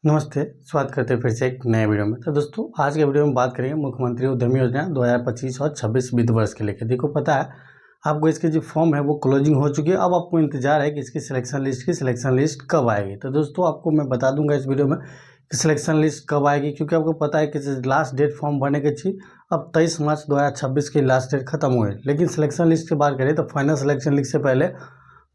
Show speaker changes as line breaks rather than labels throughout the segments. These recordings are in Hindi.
नमस्ते, स्वागत करते हैं फिर से एक नए वीडियो में। तो दोस्तों आज के वीडियो में बात करेंगे मुख्यमंत्री उद्यमी योजना 2025 और 26 वित्त वर्ष के लेकर। देखो पता है आपको इसकी जो फॉर्म है वो क्लोजिंग हो चुकी है। अब आपको इंतजार है कि इसकी सिलेक्शन लिस्ट कब आएगी। तो दोस्तों आपको मैं बता दूंगा इस वीडियो में कि सिलेक्शन लिस्ट कब आएगी, क्योंकि आपको पता है कि लास्ट डेट फॉर्म भरने की थी। अब 23 मार्च 2026 की लास्ट डेट खत्म हुई, लेकिन सिलेक्शन लिस्ट की बात करें तो फाइनल सिलेक्शन लिस्ट से पहले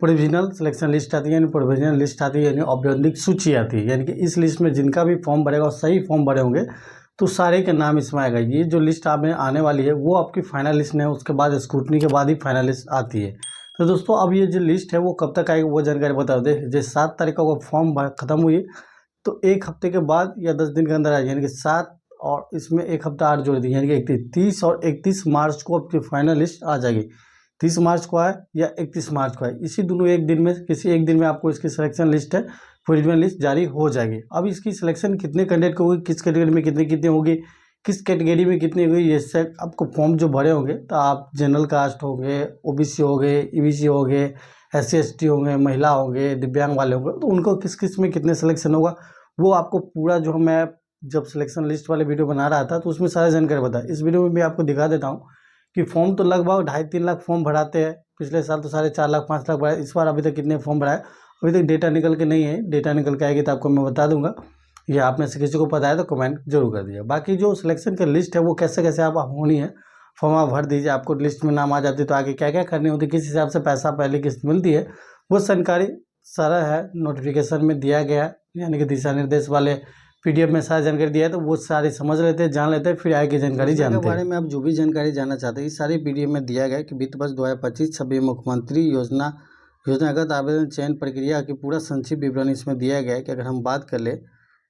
प्रोविजनल सिलेक्शन लिस्ट आती है, यानी प्रोविजनल लिस्ट आती है, यानी औपबंधिक सूची आती है। यानी कि इस लिस्ट में जिनका भी फॉर्म भरेगा और सही फॉर्म भरे होंगे तो सारे के नाम इसमें आएगा। ये जो लिस्ट आप में आने वाली है वो आपकी फाइनल लिस्ट नहीं है, उसके बाद स्क्रूटनी के बाद ही फाइनल लिस्ट आती है। तो दोस्तों अब ये जो लिस्ट है वो कब तक आएगी वो जानकारी बता दे। जैसे 7 तारीख को फॉर्म खत्म हुई तो 1 हफ्ते के बाद या 10 दिन के अंदर आएगी, यानी कि 7 और इसमें 1 हफ्ता और जोड़ दी, यानी कि 30 और 31 मार्च को आपकी फाइनल लिस्ट आ जाएगी। 30 मार्च को आए या 31 मार्च को आए, इसी दोनों एक दिन में किसी एक दिन में आपको इसकी सिलेक्शन लिस्ट है, प्रोविजनल लिस्ट जारी हो जाएगी। अब इसकी सिलेक्शन कितने कैंडिडेट को होगी, किस कैटेगरी में कितनी कितनी होगी, किस कैटेगरी में कितनी होगी, ये सब आपको फॉर्म जो भरे होंगे तो आप जनरल कास्ट होंगे, ओबीसी हो गए, ईबीसी हो गए, SC ST होंगे, महिला होंगे, दिव्यांग वाले होंगे, तो उनको किस किस में कितने सिलेक्शन होगा वो आपको पूरा जो मैं जब सिलेक्शन लिस्ट वाले वीडियो बना रहा था तो उसमें सारी जानकारी बता। इस वीडियो में भी आपको दिखा देता हूँ कि फॉर्म तो लगभग 2.5-3 लाख फॉर्म भराते हैं। पिछले साल तो 4.5 लाख 5 लाख भराए, इस बार अभी तक कितने फॉर्म भराए अभी तक डेटा निकल के नहीं है। डेटा निकल के आएगी तो आपको मैं बता दूंगा। ये आप में से किसी को पता है तो कमेंट जरूर कर दीजिए। बाकी जो सिलेक्शन की लिस्ट है वो कैसे कैसे आप होनी है, फॉर्म आप भर दीजिए, आपको लिस्ट में नाम आ जाती है तो आगे क्या क्या करनी होती है, किस हिसाब से पैसा पहले किस्त मिलती है, वो जानकारी सारा है नोटिफिकेशन में दिया गया, यानी कि दिशा निर्देश वाले PDF में सारी जानकारी दिया है। तो वो सारी समझ लेते हैं, जान लेते हैं, फिर आगे की जानकारी जानते हैं। बारे में आप जो भी जानकारी जानना चाहते हैं इस सारी PDF में दिया गया कि वित्त वर्ष 2025-26 मुख्यमंत्री योजनागत आवेदन चयन प्रक्रिया की पूरा संक्षिप्त विवरण इसमें दिया गया है। कि अगर हम बात कर ले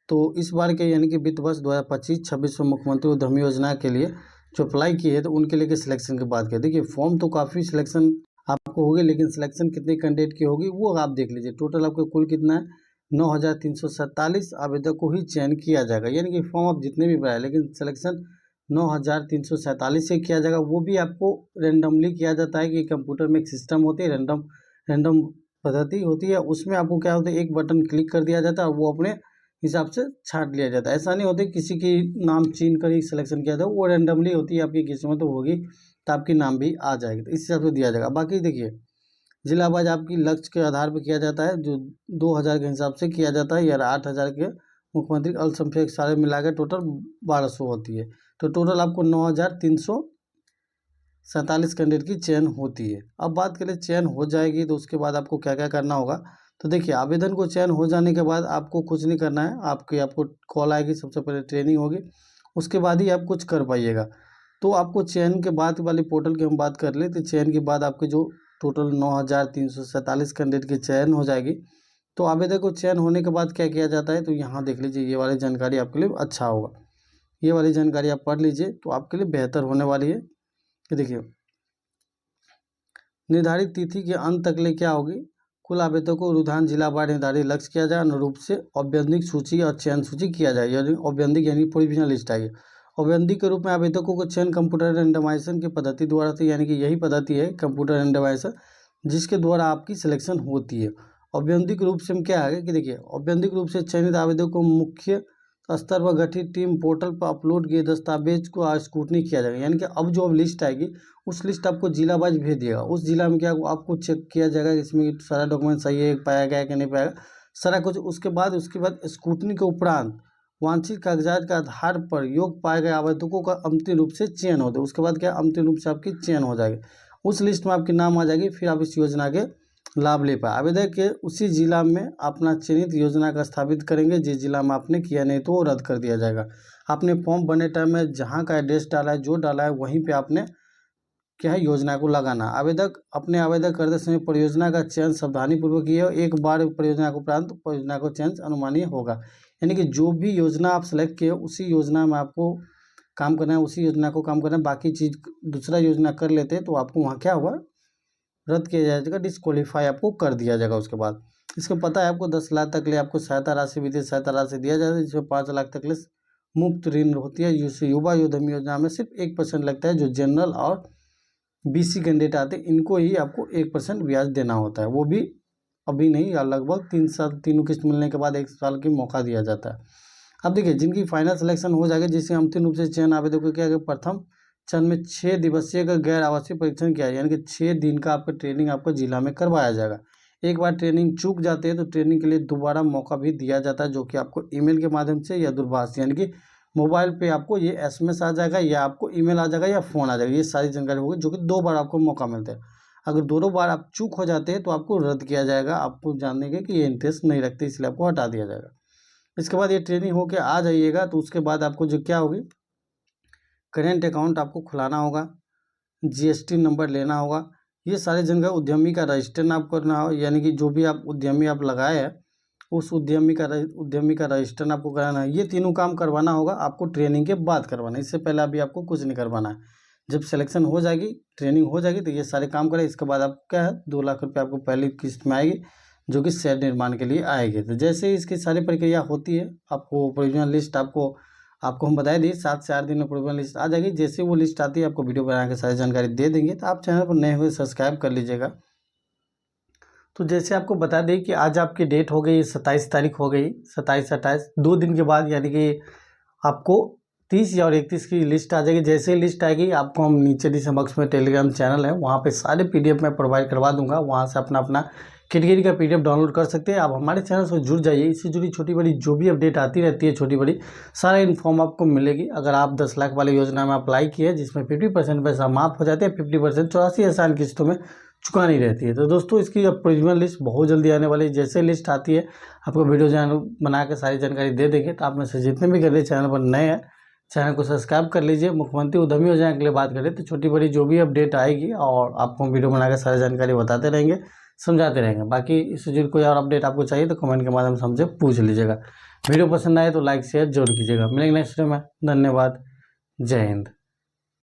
तो इस बार के यानी कि वित्त वर्ष 2025-26 में मुख्यमंत्री उद्यमी योजना के लिए जो अप्लाई किए हैं तो उनके लिए सिलेक्शन की बात करें। देखिए फॉर्म तो काफ़ी सिलेक्शन आपको होगी, लेकिन सिलेक्शन कितने कैंडिडेट की होगी वो आप देख लीजिए। टोटल आपको कुल कितना है, 9,347 आवेदक को ही चयन किया जाएगा। यानी कि फॉर्म आप जितने भी भराए, लेकिन सिलेक्शन 9,347 से किया जाएगा। वो भी आपको रेंडमली किया जाता है कि कंप्यूटर में एक सिस्टम होती है, रैंडम पद्धति होती है, उसमें आपको क्या होता है एक बटन क्लिक कर दिया जाता है और वो अपने हिसाब से छांट लिया जाता है। ऐसा नहीं होता किसी की नाम चीन कर ही सिलेक्शन किया था, वो रैंडमली होती है। आपकी किस्मत होगी तो आपकी नाम भी आ जाएगी, तो इस हिसाब से दिया जाएगा। बाकी देखिए जिला वाइज आपकी लक्ष्य के आधार पर किया जाता है, जो 2,000 के हिसाब से किया जाता है, या 8,000 के मुख्यमंत्री अल्पसंख्यक सारे मिला के टोटल 1,200 होती है। तो टोटल आपको 9,347 कैंडिडेट की चयन होती है। अब बात करें चयन हो जाएगी तो उसके बाद आपको क्या क्या करना होगा। तो देखिए आवेदन को चयन हो जाने के बाद आपको कुछ नहीं करना है, आपको कॉल आएगी, सबसे पहले ट्रेनिंग होगी, उसके बाद ही आप कुछ कर पाइएगा। तो आपको चयन के बाद वाली पोर्टल की हम बात कर ले तो चयन के बाद आपके जो टोटल 9,347 कैंडिडेट की चयन हो जाएगी। तो आवेदक को चयन होने के बाद क्या किया जाता है तो यहाँ देख लीजिए, ये वाली जानकारी आपके लिए अच्छा होगा। ये वाली जानकारी आप पढ़ लीजिए तो आपके लिए बेहतर होने वाली है। कि देखिए निर्धारित तिथि के अंत तक ले क्या होगी, कुल आवेदकों को रुझान जिला वार निर्धारित लक्ष्य किया जाए, अनुरूप से औपबंधिक सूची और चयन सूची किया जाए। यानी औपबंधिक यानी प्रोविजनल लिस्ट आएगी। औपबंधिक के रूप में आवेदकों को चयन कंप्यूटर रैंडमाइजेशन की पद्धति द्वारा से, यानी कि यही पद्धति है कंप्यूटर रैंडमाइजेशन जिसके द्वारा आपकी सिलेक्शन होती है। औपबंधिक रूप से हम क्या आगे कि देखिए औपबंधिक रूप से चयनित आवेदकों को मुख्य स्तर पर गठित टीम पोर्टल पर अपलोड किए दस्तावेज को स्क्रूटनी किया जाएगा। यानी कि अब जो लिस्ट आएगी उस लिस्ट आपको जिला वाइज भेज दिएगा। उस जिला में क्या आपको चेक किया जाएगा इसमें सारा डॉक्यूमेंट सही है, पाया गया कि नहीं पाया सारा कुछ। उसके बाद स्क्रूटनी के उपरांत वांछित कागजात के आधार पर योग पाए गए आवेदकों का अंतिम रूप से चयन होता है। उसके बाद क्या अंतिम रूप से आपकी चयन हो जाएगी, उस लिस्ट में आपकी नाम आ जाएगी, फिर आप इस योजना के लाभ ले पाए। आवेदक के उसी जिला में अपना चयनित योजना का स्थापित करेंगे जिस जिला में आपने किया, नहीं तो वो रद्द कर दिया जाएगा। आपने फॉर्म भरने टाइम में जहाँ का एड्रेस डाला है, जो डाला है वहीं पे आपने क्या है योजना को लगाना। आवेदक करते समय परियोजना का चयन सावधानीपूर्वक किया हो। एक बार परियोजना को उपरांत परियोजना को चयन अनुमानीय होगा। यानी कि जो भी योजना आप सेलेक्ट किए उसी योजना में आपको काम करना है, उसी योजना को काम करना है। बाकी चीज़ दूसरा योजना कर लेते हैं तो आपको वहाँ क्या हुआ रद्द किया जाएगा, डिस्क्वालीफाई आपको कर दिया जाएगा। उसके बाद इसको पता है आपको 10 लाख तक ले आपको सहायता राशि वित्तीय सहायता राशि दिया जाता है, जिसमें 5 लाख तक ले मुफ्त ऋण होती है। युवा उद्यमी योजना में सिर्फ 1% लगता है। जो जनरल और BC कैंडिडेट आते हैं इनको ही आपको 1% ब्याज देना होता है, वो भी अभी नहीं, या लगभग 3 साल, तीनों किस्त मिलने के बाद 1 साल की मौका दिया जाता है। अब देखिए, जिनकी फाइनल सिलेक्शन हो जाएगा, जिसे अंतिम रूप से चयन आवेदक को क्या है, प्रथम चरण में 6 दिवसीय का गैर आवासीय परीक्षण किया, यानी कि 6 दिन का आपका ट्रेनिंग आपको जिला में करवाया जाएगा। एक बार ट्रेनिंग चूक जाते हैं तो ट्रेनिंग के लिए दोबारा मौका भी दिया जाता है, जो कि आपको ईमेल के माध्यम से या दूरभाष यानी कि मोबाइल पे आपको ये SMS आ जाएगा, या आपको ईमेल आ जाएगा, या फ़ोन आ जाएगा। ये सारी जानकारी होगी, जो कि 2 बार आपको मौका मिलता है। अगर दोनों बार आप चूक हो जाते हैं तो आपको रद्द किया जाएगा, आपको जानने के कि ये इंटरेस्ट नहीं रखते, इसलिए आपको हटा दिया जाएगा। इसके बाद ये ट्रेनिंग होके आ जाइएगा तो उसके बाद आपको जो क्या होगी, करेंट अकाउंट आपको खुलाना होगा, GST नंबर लेना होगा। ये सारी जगह उद्यमी का रजिस्ट्रेशन आपको करना हो, यानी कि जो भी आप उद्यमी आप लगाए हैं उस उद्यमी का रजिस्ट्रेशन आपको कराना है। ये तीनों काम करवाना होगा, आपको ट्रेनिंग के बाद करवाना है, इससे पहले अभी आपको कुछ नहीं करवाना है। जब सिलेक्शन हो जाएगी, ट्रेनिंग हो जाएगी, तो ये सारे काम करें। इसके बाद आप क्या है, 2 लाख रुपये आपको पहली किस्त में आएगी, जो कि शेड निर्माण के लिए आएगी। तो जैसे ही इसकी सारी प्रक्रिया होती है, आपको प्रोविजनल लिस्ट आपको हम बताए दिए 7 से 8 दिन में प्रोविजनल लिस्ट आ जाएगी। जैसे वो लिस्ट आती है आपको वीडियो बना के सारी जानकारी दे देंगे। तो आप चैनल पर नए हुए सब्सक्राइब कर लीजिएगा। तो जैसे आपको बता दें कि आज आपकी डेट हो गई 27 तारीख हो गई, 27-28 2 दिन के बाद, यानी कि आपको 30 या और 31 की लिस्ट आ जाएगी। जैसे ही लिस्ट आएगी आपको हम नीचे डिस्क्रिप्शन बॉक्स में टेलीग्राम चैनल है, वहाँ पे सारे PDF मैं प्रोवाइड करवा दूंगा। वहाँ से अपना कैटेगरी का PDF डाउनलोड कर सकते हैं। आप हमारे चैनल से जुड़ जाइए, इससे जुड़ी छोटी बड़ी जो भी अपडेट आती रहती है, छोटी बड़ी सारा इन्फॉर्म आपको मिलेगी। अगर आप 10 लाख वाली योजना में अप्लाई किए, जिसमें 50% पैसा माफ़ हो जाते हैं, 50% 84 आसान किस्तों में चुकानी रहती है। तो दोस्तों, इसकी अब प्रोविजनल लिस्ट बहुत जल्दी आने वाली है। जैसे लिस्ट आती है आपको वीडियो चैनल बना के सारी जानकारी दे देंगे। तो आप में से जितने भी कर चैनल पर नए हैं, चैनल को सब्सक्राइब कर लीजिए। मुख्यमंत्री उद्यमी योजना के लिए बात करें तो छोटी बड़ी जो भी अपडेट आएगी और आपको हम वीडियो बना के सारी जानकारी बताते रहेंगे, समझाते रहेंगे। बाकी इससे जुड़ी कोई और अपडेट आपको चाहिए तो कमेंट के माध्यम से हमसे पूछ लीजिएगा। वीडियो पसंद आए तो लाइक शेयर जरूर कीजिएगा। मिलेंगे नेक्स्ट वीडियो में। धन्यवाद। जय हिंद।